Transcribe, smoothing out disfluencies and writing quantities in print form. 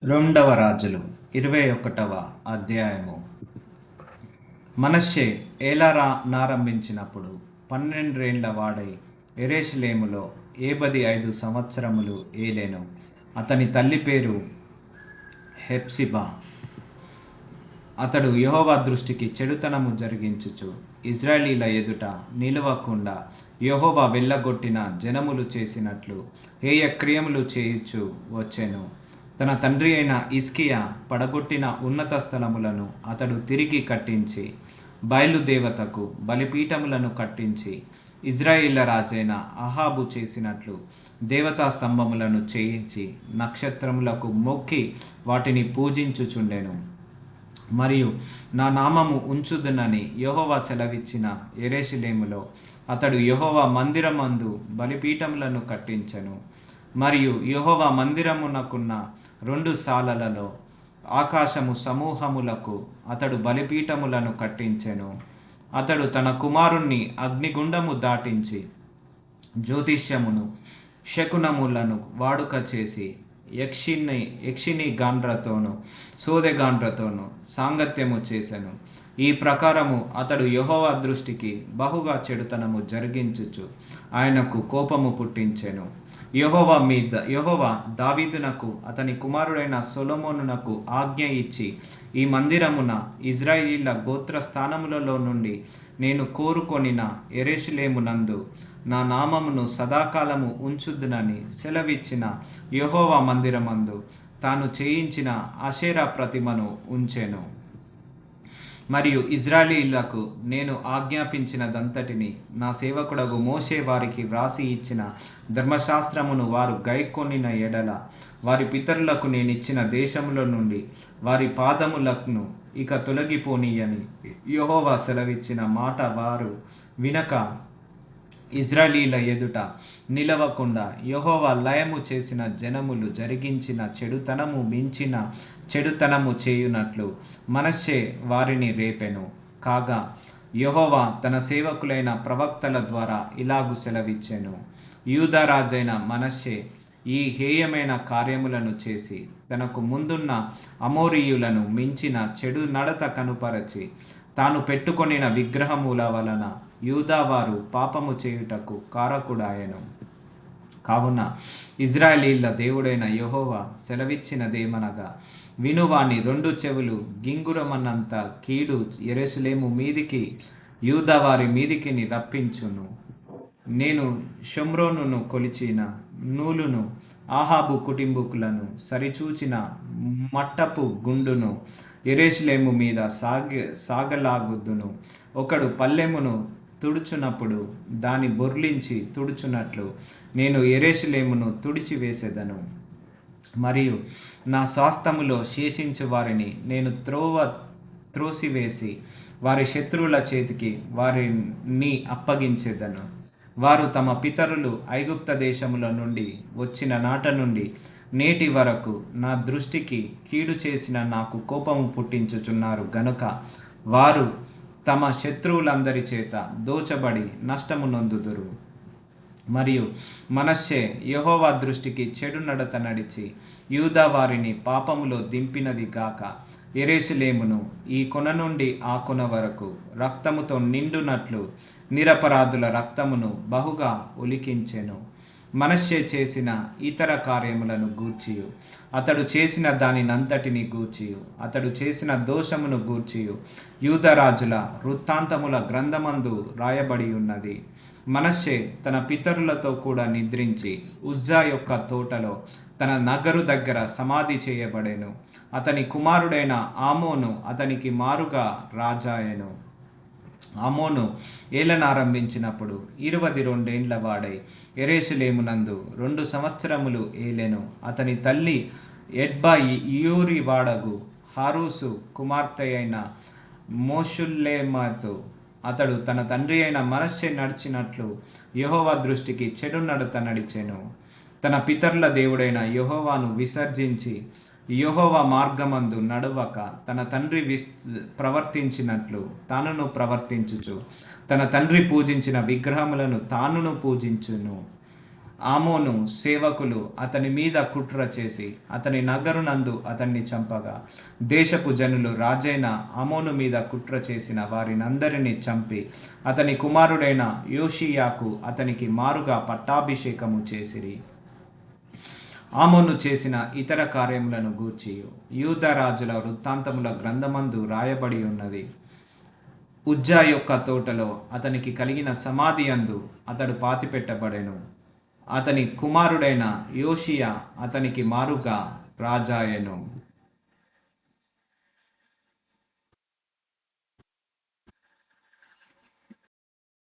రెండవ రాజులు 21వ అధ్యాయము. మనష్షే ఏలనారంభించినప్పుడు 12 వాడై యెరూషలేములో 75 సంవత్సరములు ఏలెను. అతని తల్లి పేరు హెప్సిబా. అతడు యెహోవా దృష్టికి చెడుతనము జరిగించుచు ఇశ్రాయేలీయుల ఎదుట నిలువకుండా యెహోవా వెళ్ళగొట్టిన జనములు చేసినట్లు హేయక్రియములు చేయుచు వచ్చెను. తన తండ్రి అయిన హిజ్కియా పడగొట్టిన ఉన్నత స్థలములను అతడు తిరిగి కట్టించి బయలుదేవతకు బలిపీఠములను కట్టించి ఇశ్రాయేళ్ల రాజైన అహాబు చేసినట్లు దేవతా స్తంభములను చేయించి నక్షత్రములకు మొక్కి వాటిని పూజించుచుండెను. మరియు నా నామము ఉంచుదునని యెహోవా సెలవిచ్చిన యెరూషలేములో అతడు యెహోవా మందిరమందు బలిపీఠములను కట్టించెను. మరియు యెహోవా మందిరమునకున్న 2 సాలలలో ఆకాశము సమూహములకు అతడు బలిపీఠములను కట్టించెను. అతడు తన కుమారుణ్ణి అగ్నిగుండము దాటించి జ్యోతిష్యమును శకునములను వాడుక చేసి యక్షిని గాండ్రతోనూ సోదెగాండ్రతోనూ సాంగత్యము చేసెను. ఈ ప్రకారము అతడు యెహోవా దృష్టికి చెడుతనము జరిగించుచు ఆయనకు కోపము పుట్టించెను. యెహోవా దావీదునకు అతని కుమారుడైన సొలొమోనునకు ఆజ్ఞ ఇచ్చి, ఈ మందిరమున ఇశ్రాయేలీయుల గోత్రస్థానములలో నుండి నేను కోరుకొనిన యెరూషలేమునందు నా నామమును సదాకాలము ఉంచుదునని సెలవిచ్చిన యెహోవా మందిరమందు తాను చేయించిన అషేరా ప్రతిమను ఉంచెను. మరియు ఇశ్రాయేలీయులకు నేను ఆజ్ఞాపించినదంతటిని నా సేవకుడగు మోషే వారికి వ్రాసి ఇచ్చిన ధర్మశాస్త్రమును వారు గైకొనిన ఎడల వారి పితరులకు నేనిచ్చిన దేశములో నుండి వారి పాదములను ఇక తొలగిపోనీయని యెహోవా సెలవిచ్చిన మాట వారు వినక ఇశ్రాయేలీయుల ఎదుట నిలవకుండా యెహోవా లయము చేసిన జనములు జరిగించిన చెడుతనము మించిన చెడుతనము చేయునట్లు మనష్షే వారిని రేపెను. కాగా యెహోవా తన సేవకులైన ప్రవక్తల ద్వారా ఇలాగు సెలవిచ్చెను. యూదా రాజైన మనష్షే ఈ హేయమైన కార్యములను చేసి తనకు ముందున్న అమోరీయులను మించిన చెడు నడత కనుపరచి తాను పెట్టుకొనిన విగ్రహముల వలన యూదావారు పాపము చేయుటకు కారకుడాయెను. కావున ఇశ్రాయేలీయుల దేవుడైన యెహోవా సెలవిచ్చినదేమనగా, వినువాని 2 చెవులు గింగురమన్నంత కీడు యెరూషలేము మీదికి యూదావారి మీదికి రప్పించును. నేను షోమ్రోనును కొలిచిన నూలును అహాబు కుటుంబీకులను సరిచూచిన మట్టపు గుండును యెరూషలేము మీద సాగలాగుదును. ఒకడు పల్లెమును తుడుచునప్పుడు దాని బొర్లించి తుడుచునట్లు నేను యెరూషలేమును తుడిచివేసెదను. మరియు నా స్వాస్థ్యములో శేషించు వారిని నేను త్రోసివేసి వారి శత్రువుల చేతికి వారిని అప్పగించెదను. వారు తమ పితరులు ఐగుప్త దేశముల నుండి వచ్చిన నాట నుండి నేటి వరకు నా దృష్టికి కీడు చేసిన నాకు కోపము పుట్టించుచున్నారు గనుక వారు తమ శత్రువులందరి చేత దోచబడి నష్టము నొందుదురు. మరియు మనష్షే యెహోవా దృష్టికి చెడు నడత నడిచి యూదా వారిని పాపములో దింపినది గాక యెరూషలేమును ఈ కొన నుండి ఆ కొన వరకు రక్తముతో నిండునట్లు నిరపరాధుల రక్తమును బహుగా ఒలికించెను. మనష్షే చేసిన ఇతర కార్యములను గూర్చియు అతడు చేసిన దానినంతటిని గూర్చియు అతడు చేసిన దోషమును గూర్చియు యూదారాజుల వృత్తాంతముల గ్రంథమందు రాయబడి ఉన్నది. మనష్షే తన పితరులతో కూడా నిద్రించి ఉజ్జా యొక్క తోటలో తన నగరు దగ్గర సమాధి చేయబడెను. అతని కుమారుడైన ఆమోను అతనికి మారుగా రాజాయెను. ఆమోను ఏలనారంభించినప్పుడు 22 వాడై యెరూషలేమునందు 2 సంవత్సరములు ఏలెను. అతని తల్లి ఎడ్బా యూరి వాడగు హారూసు కుమార్తె అయిన మోషుల్లెమాతో అతడు తన తండ్రి అయిన మనష్షే నడిచినట్లు యెహోవా దృష్టికి చెడు నడత నడిచెను. తన పితరుల దేవుడైన యెహోవాను విసర్జించి యెహోవా మార్గమందు నడవక తన తండ్రి ప్రవర్తించినట్లు తానును ప్రవర్తించుచు తన తండ్రి పూజించిన విగ్రహములను తానును పూజించును. ఆమోను సేవకులు అతని మీద కుట్ర చేసి అతని నగరునందు అతన్ని చంపగా, దేశపు జనులు రాజైన ఆమోను మీద కుట్ర చేసిన వారినందరినీ చంపి అతని కుమారుడైన యోషియాకు అతనికి మారుగా పట్టాభిషేకము చేసిరి. ఆమోను చేసిన ఇతర కార్యములను గూర్చి యూదా రాజుల వృత్తాంతముల గ్రంథమందు రాయబడి ఉన్నది. ఉజ్జా యొక్క తోటలో అతనికి కలిగిన సమాధి అందు అతడు పాతిపెట్టబడెను. అతని కుమారుడైన యోషియా అతనికి మారుగా రాజాయెను.